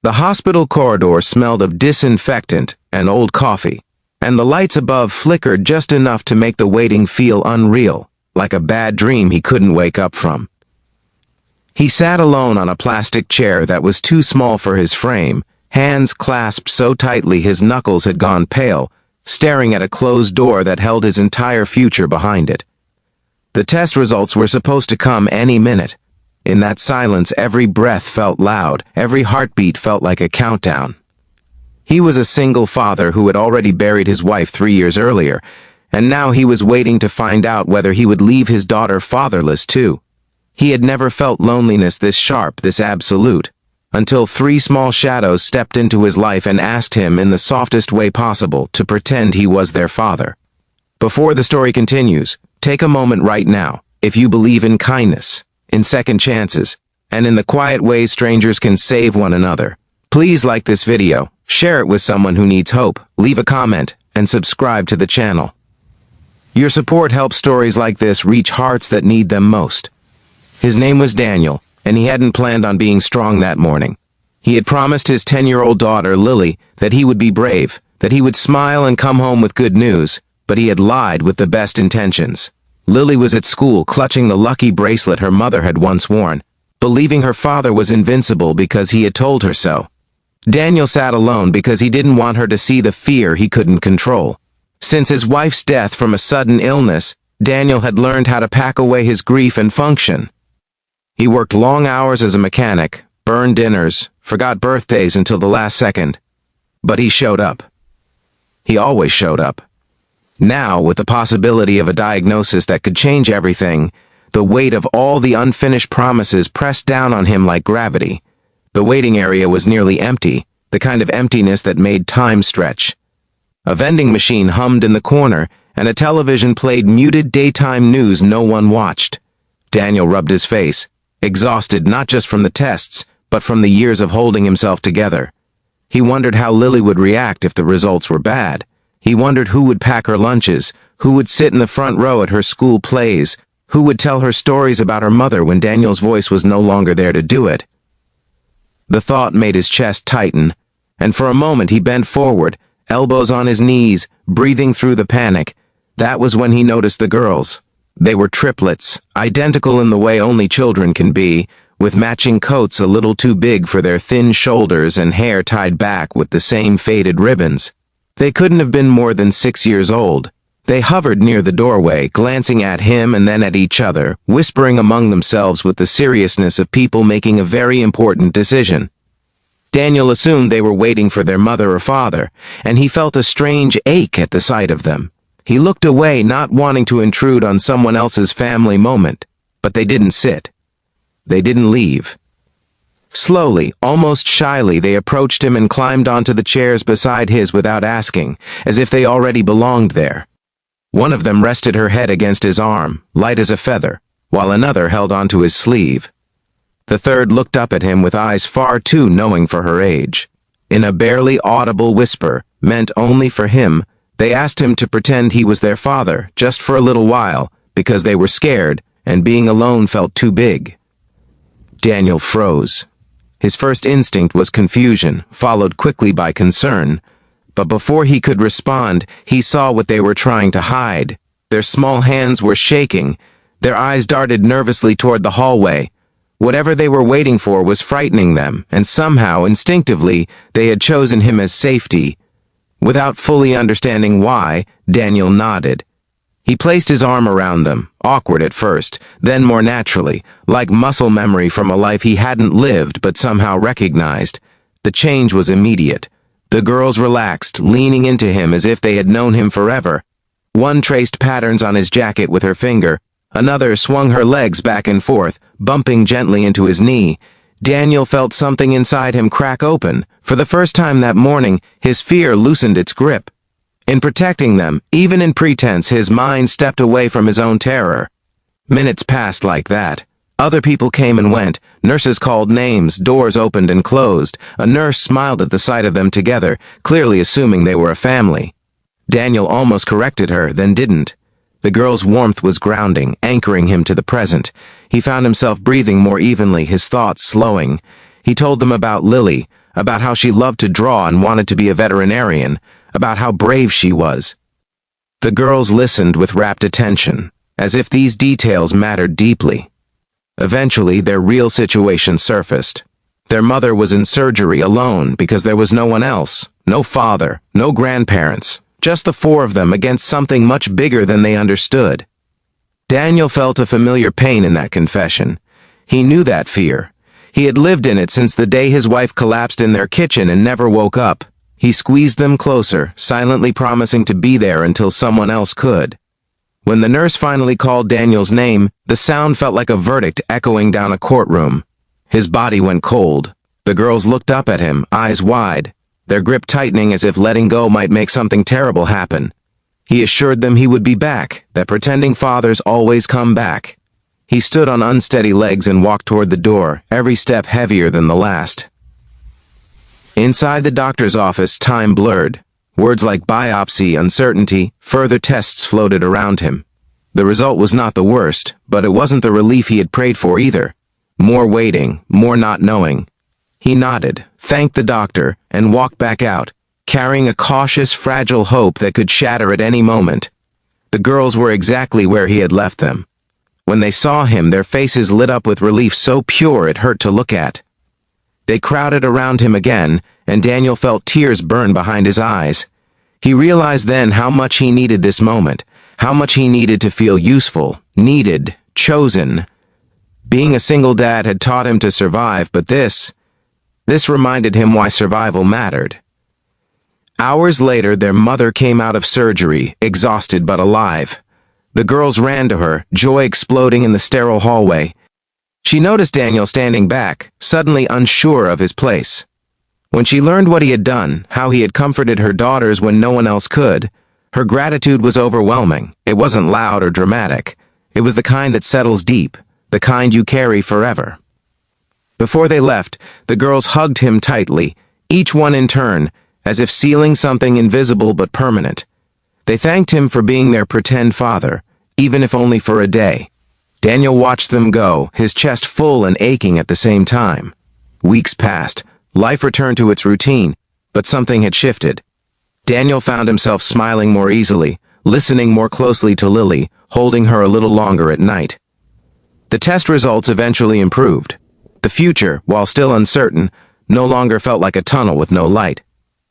The hospital corridor smelled of disinfectant and old coffee, and the lights above flickered just enough to make the waiting feel unreal, like a bad dream he couldn't wake up from. He sat alone on a plastic chair that was too small for his frame, hands clasped so tightly his knuckles had gone pale, staring at a closed door that held his entire future behind it. The test results were supposed to come any minute. In that silence, every breath felt loud, every heartbeat felt like a countdown. He was a single father who had already buried his wife 3 years earlier, and now he was waiting to find out whether he would leave his daughter fatherless too. He had never felt loneliness this sharp, this absolute, until 3 small shadows stepped into his life and asked him in the softest way possible to pretend he was their father. Before the story continues, take a moment right now, if you believe in kindness, in second chances, and in the quiet ways strangers can save one another. Please like this video, share it with someone who needs hope, leave a comment, and subscribe to the channel. Your support helps stories like this reach hearts that need them most. His name was Daniel, and he hadn't planned on being strong that morning. He had promised his 10-year-old daughter, Lily, that he would be brave, that he would smile and come home with good news, but he had lied with the best intentions. Lily was at school clutching the lucky bracelet her mother had once worn, believing her father was invincible because he had told her so. Daniel sat alone because he didn't want her to see the fear he couldn't control. Since his wife's death from a sudden illness, Daniel had learned how to pack away his grief and function. He worked long hours as a mechanic, burned dinners, forgot birthdays until the last second. But he showed up. He always showed up. Now, with the possibility of a diagnosis that could change everything, the weight of all the unfinished promises pressed down on him like gravity. The waiting area was nearly empty, the kind of emptiness that made time stretch. A vending machine hummed in the corner, and a television played muted daytime news no one watched. Daniel rubbed his face, exhausted not just from the tests, but from the years of holding himself together. He wondered how Lily would react if the results were bad. He wondered who would pack her lunches, who would sit in the front row at her school plays, who would tell her stories about her mother when Daniel's voice was no longer there to do it. The thought made his chest tighten, and for a moment he bent forward, elbows on his knees, breathing through the panic. That was when he noticed the girls. They were triplets, identical in the way only children can be, with matching coats a little too big for their thin shoulders and hair tied back with the same faded ribbons. They couldn't have been more than 6 years old. They hovered near the doorway, glancing at him and then at each other, whispering among themselves with the seriousness of people making a very important decision. Daniel assumed they were waiting for their mother or father, and he felt a strange ache at the sight of them. He looked away, not wanting to intrude on someone else's family moment, but they didn't sit. They didn't leave. Slowly, almost shyly, they approached him and climbed onto the chairs beside his without asking, as if they already belonged there. One of them rested her head against his arm, light as a feather, while another held onto his sleeve. The third looked up at him with eyes far too knowing for her age. In a barely audible whisper, meant only for him, they asked him to pretend he was their father, just for a little while, because they were scared, and being alone felt too big. Daniel froze. His first instinct was confusion, followed quickly by concern. But before he could respond, he saw what they were trying to hide. Their small hands were shaking. Their eyes darted nervously toward the hallway. Whatever they were waiting for was frightening them, and somehow, instinctively, they had chosen him as safety. Without fully understanding why, Daniel nodded. He placed his arm around them, awkward at first, then more naturally, like muscle memory from a life he hadn't lived but somehow recognized. The change was immediate. The girls relaxed, leaning into him as if they had known him forever. One traced patterns on his jacket with her finger. Another swung her legs back and forth, bumping gently into his knee. Daniel felt something inside him crack open. For the first time that morning, his fear loosened its grip. In protecting them, even in pretense, his mind stepped away from his own terror. Minutes passed like that. Other people came and went. Nurses called names, doors opened and closed. A nurse smiled at the sight of them together, clearly assuming they were a family. Daniel almost corrected her, then didn't. The girl's warmth was grounding, anchoring him to the present. He found himself breathing more evenly, his thoughts slowing. He told them about Lily, about how she loved to draw and wanted to be a veterinarian, about how brave she was. The girls listened with rapt attention, as if these details mattered deeply. Eventually, their real situation surfaced. Their mother was in surgery alone because there was no one else, no father, no grandparents, just the four of them against something much bigger than they understood. Daniel felt a familiar pain in that confession. He knew that fear. He had lived in it since the day his wife collapsed in their kitchen and never woke up. He squeezed them closer, silently promising to be there until someone else could. When the nurse finally called Daniel's name, the sound felt like a verdict echoing down a courtroom. His body went cold. The girls looked up at him, eyes wide, their grip tightening as if letting go might make something terrible happen. He assured them he would be back, that pretending fathers always come back. He stood on unsteady legs and walked toward the door, every step heavier than the last. Inside the doctor's office, time blurred. Words like biopsy, uncertainty, further tests floated around him. The result was not the worst, but it wasn't the relief he had prayed for either. More waiting, more not knowing. He nodded, thanked the doctor, and walked back out, carrying a cautious, fragile hope that could shatter at any moment. The girls were exactly where he had left them. When they saw him, their faces lit up with relief so pure it hurt to look at. They crowded around him again, and Daniel felt tears burn behind his eyes. He realized then how much he needed this moment, how much he needed to feel useful, needed, chosen. Being a single dad had taught him to survive, but this reminded him why survival mattered. Hours later, their mother came out of surgery, exhausted but alive. The girls ran to her, joy exploding in the sterile hallway. She noticed Daniel standing back, suddenly unsure of his place. When she learned what he had done, how he had comforted her daughters when no one else could, her gratitude was overwhelming. It wasn't loud or dramatic. It was the kind that settles deep, the kind you carry forever. Before they left, the girls hugged him tightly, each one in turn, as if sealing something invisible but permanent. They thanked him for being their pretend father, even if only for a day. Daniel watched them go, his chest full and aching at the same time. Weeks passed. Life returned to its routine, but something had shifted. Daniel found himself smiling more easily, listening more closely to Lily, holding her a little longer at night. The test results eventually improved. The future, while still uncertain, no longer felt like a tunnel with no light.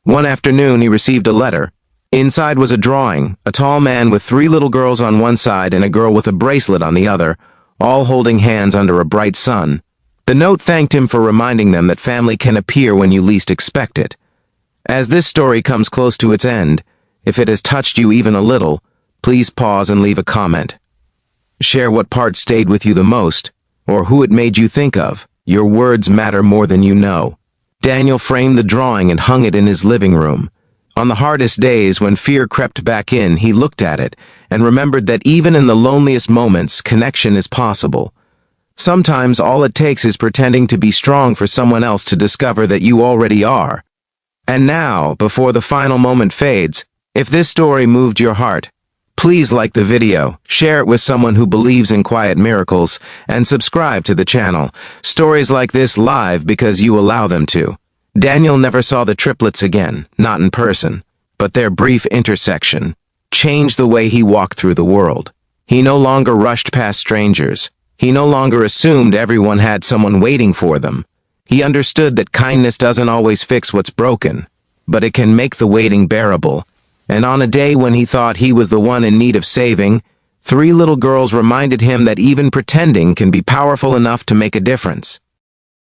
One afternoon he received a letter. Inside was a drawing, a tall man with 3 little girls on one side and a girl with a bracelet on the other, all holding hands under a bright sun. The note thanked him for reminding them that family can appear when you least expect it. As this story comes close to its end, if it has touched you even a little, please pause and leave a comment. Share what part stayed with you the most, or who it made you think of. Your words matter more than you know. Daniel framed the drawing and hung it in his living room. On the hardest days, when fear crept back in, he looked at it and remembered that even in the loneliest moments, connection is possible. Sometimes all it takes is pretending to be strong for someone else to discover that you already are. And now, before the final moment fades, if this story moved your heart, please like the video, share it with someone who believes in quiet miracles, and subscribe to the channel. Stories like this live because you allow them to. Daniel never saw the triplets again, not in person, but their brief intersection changed the way he walked through the world. He no longer rushed past strangers. He no longer assumed everyone had someone waiting for them. He understood that kindness doesn't always fix what's broken, but it can make the waiting bearable. And on a day when he thought he was the one in need of saving, 3 little girls reminded him that even pretending can be powerful enough to make a difference.